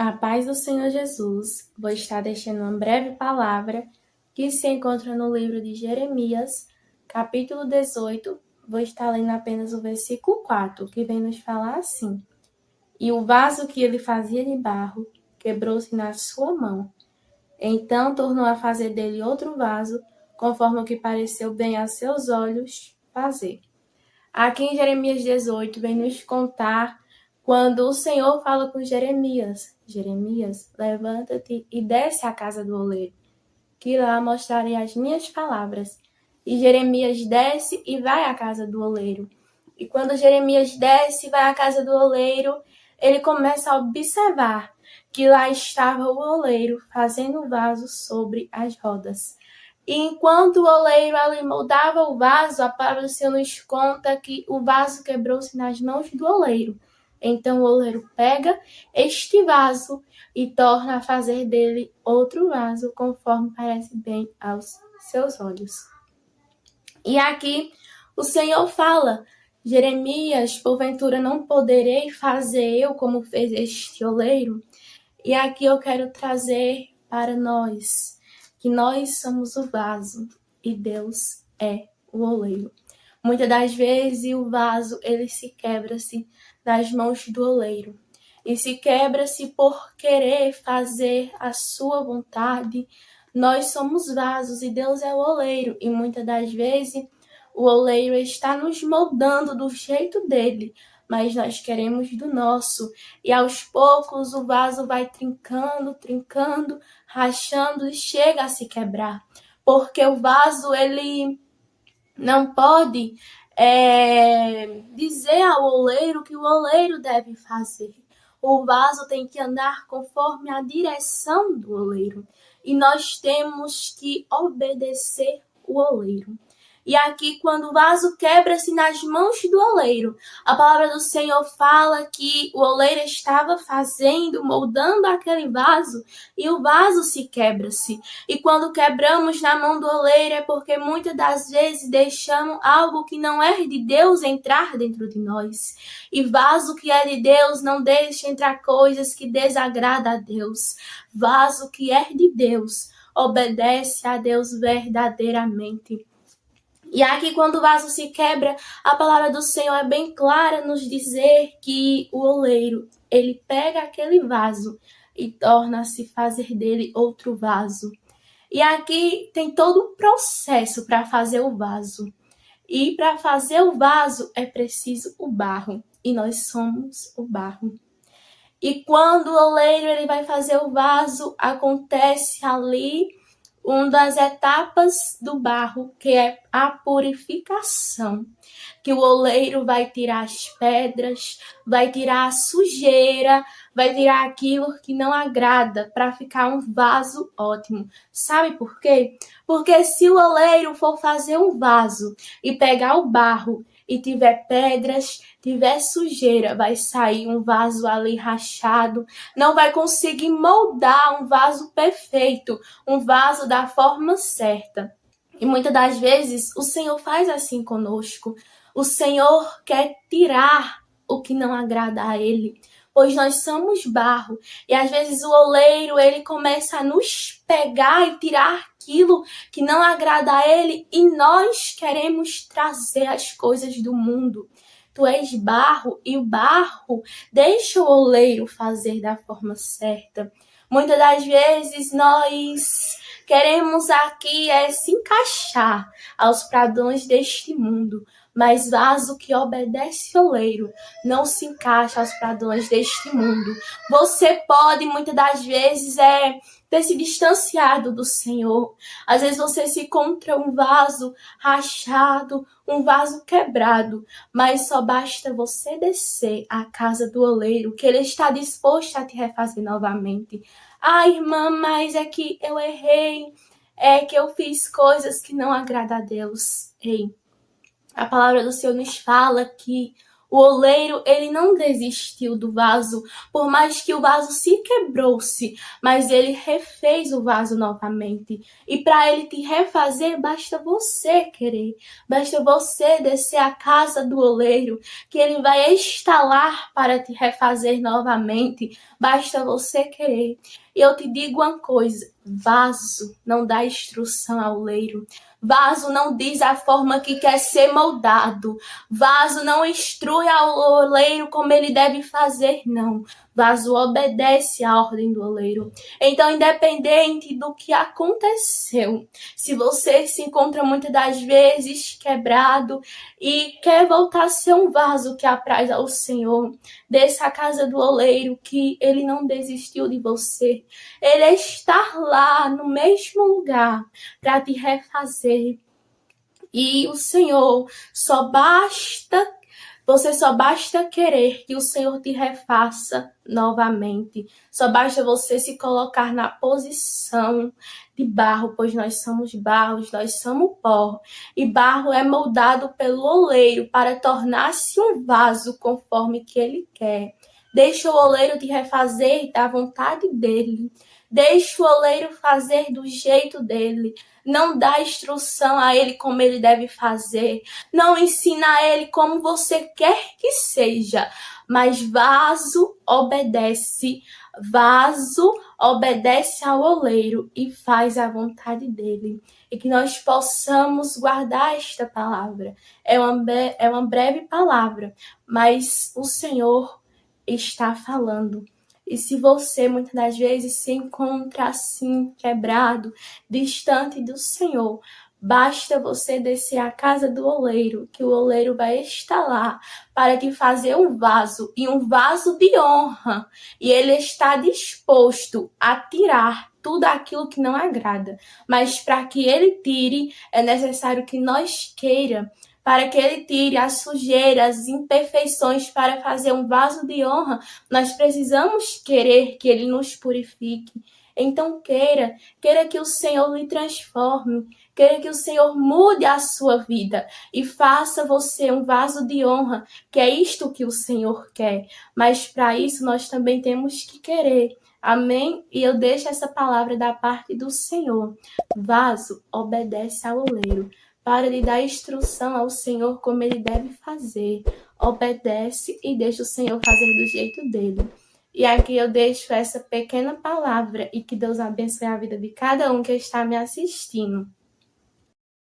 A paz do Senhor Jesus. Vou estar deixando uma breve palavra que se encontra no livro de Jeremias, capítulo 18. Vou estar lendo apenas o versículo 4, que vem nos falar assim: E o vaso que ele fazia de barro quebrou-se na sua mão. Então tornou a fazer dele outro vaso, conforme o que pareceu bem a seus olhos fazer. Aqui em Jeremias 18 vem nos contar quando o Senhor fala com Jeremias: Jeremias, levanta-te e desce à casa do oleiro, que lá mostrarei as minhas palavras. E Jeremias desce e vai à casa do oleiro. E quando Jeremias desce e vai à casa do oleiro, ele começa a observar que lá estava o oleiro fazendo o vaso sobre as rodas. E enquanto o oleiro ali moldava o vaso, a palavra do Senhor nos conta que o vaso quebrou-se nas mãos do oleiro. Então o oleiro pega este vaso e torna a fazer dele outro vaso, conforme parece bem aos seus olhos. E aqui o Senhor fala: Jeremias, porventura não poderei fazer eu como fez este oleiro? E aqui eu quero trazer para nós que nós somos o vaso e Deus é o oleiro. Muitas das vezes o vaso ele se quebra-se nas mãos do oleiro. E se quebra-se por querer fazer a sua vontade. Nós somos vasos e Deus é o oleiro. E muitas das vezes o oleiro está nos moldando do jeito dele, mas nós queremos do nosso. E aos poucos o vaso vai trincando, rachando e chega a se quebrar. Porque o vaso, ele não pode dizer ao oleiro o que o oleiro deve fazer. O vaso tem que andar conforme a direção do oleiro. E nós temos que obedecer o oleiro. E aqui, quando o vaso quebra-se nas mãos do oleiro, a palavra do Senhor fala que o oleiro estava moldando aquele vaso, e o vaso se quebra-se. E quando quebramos na mão do oleiro é porque muitas das vezes deixamos algo que não é de Deus entrar dentro de nós. E vaso que é de Deus não deixa entrar coisas que desagradam a Deus. Vaso que é de Deus obedece a Deus verdadeiramente. E aqui, quando o vaso se quebra, a palavra do Senhor é bem clara nos dizer que o oleiro, ele pega aquele vaso e torna-se fazer dele outro vaso. E aqui tem todo um processo para fazer o vaso. E para fazer o vaso é preciso o barro. E nós somos o barro. E quando o oleiro ele vai fazer o vaso, acontece ali uma das etapas do barro, que é a purificação. Que o oleiro vai tirar as pedras, vai tirar a sujeira, vai tirar aquilo que não agrada para ficar um vaso ótimo. Sabe por quê? Porque se o oleiro for fazer um vaso e pegar o barro e tiver pedras, tiver sujeira, vai sair um vaso ali rachado, não vai conseguir moldar um vaso perfeito, um vaso da forma certa. E muitas das vezes o Senhor faz assim conosco. O Senhor quer tirar o que não agrada a Ele, pois nós somos barro. E às vezes o oleiro, ele começa a nos pegar e tirar aquilo que não agrada a Ele, e nós queremos trazer as coisas do mundo. Tu és barro e o barro deixa o oleiro fazer da forma certa. Muitas das vezes nós queremos aqui se encaixar aos padrões deste mundo, mas vaso que obedece oleiro não se encaixa aos padrões deste mundo. Você pode muitas das vezes ter se distanciado do Senhor. Às vezes você se encontra um vaso rachado, um vaso quebrado, mas só basta você descer à casa do oleiro, que ele está disposto a te refazer novamente. Ah, irmã, mas é que eu errei, é que eu fiz coisas que não agradam a Deus. Ei, a palavra do Senhor nos fala que O oleiro, ele não desistiu do vaso, por mais que o vaso se quebrou-se, mas ele refez o vaso novamente. E para ele te refazer, basta você querer, basta você descer à casa do oleiro, que ele vai instalar para te refazer novamente. Basta você querer. E eu te digo uma coisa: vaso não dá instrução ao oleiro. Vaso não diz a forma que quer ser moldado. Vaso não instrui ao oleiro como ele deve fazer, não. Vaso obedece à ordem do oleiro. Então, independente do que aconteceu, se você se encontra muitas das vezes quebrado e quer voltar a ser um vaso que apraz ao Senhor, desça à casa do oleiro, que ele não desistiu de você. Ele está lá no mesmo lugar para te refazer. E o Senhor você só basta querer que o Senhor te refaça novamente. Só basta você se colocar na posição de barro, pois nós somos barros, nós somos pó. E barro é moldado pelo oleiro para tornar-se um vaso conforme que ele quer. Deixa o oleiro te refazer da vontade dele. Deixa o oleiro fazer do jeito dele. Não dá instrução a ele como ele deve fazer. Não ensina a ele como você quer que seja. Mas vaso obedece ao oleiro e faz a vontade dele. E que nós possamos guardar esta palavra. É uma breve palavra, mas o Senhor está falando. E se você muitas das vezes se encontra assim, quebrado, distante do Senhor, basta você descer à casa do oleiro, que o oleiro vai estar lá para te fazer um vaso, e um vaso de honra. E ele está disposto a tirar tudo aquilo que não agrada. Mas para que ele tire, é necessário que nós queira. Para que ele tire as sujeiras, as imperfeições para fazer um vaso de honra, nós precisamos querer que ele nos purifique. Então queira que o Senhor lhe transforme, queira que o Senhor mude a sua vida e faça você um vaso de honra, que é isto que o Senhor quer. Mas para isso nós também temos que querer. Amém? E eu deixo essa palavra da parte do Senhor. Vaso obedece ao oleiro. Para lhe dar instrução ao Senhor como ele deve fazer. Obedece e deixa o Senhor fazer do jeito dele. E aqui eu deixo essa pequena palavra e que Deus abençoe a vida de cada um que está me assistindo.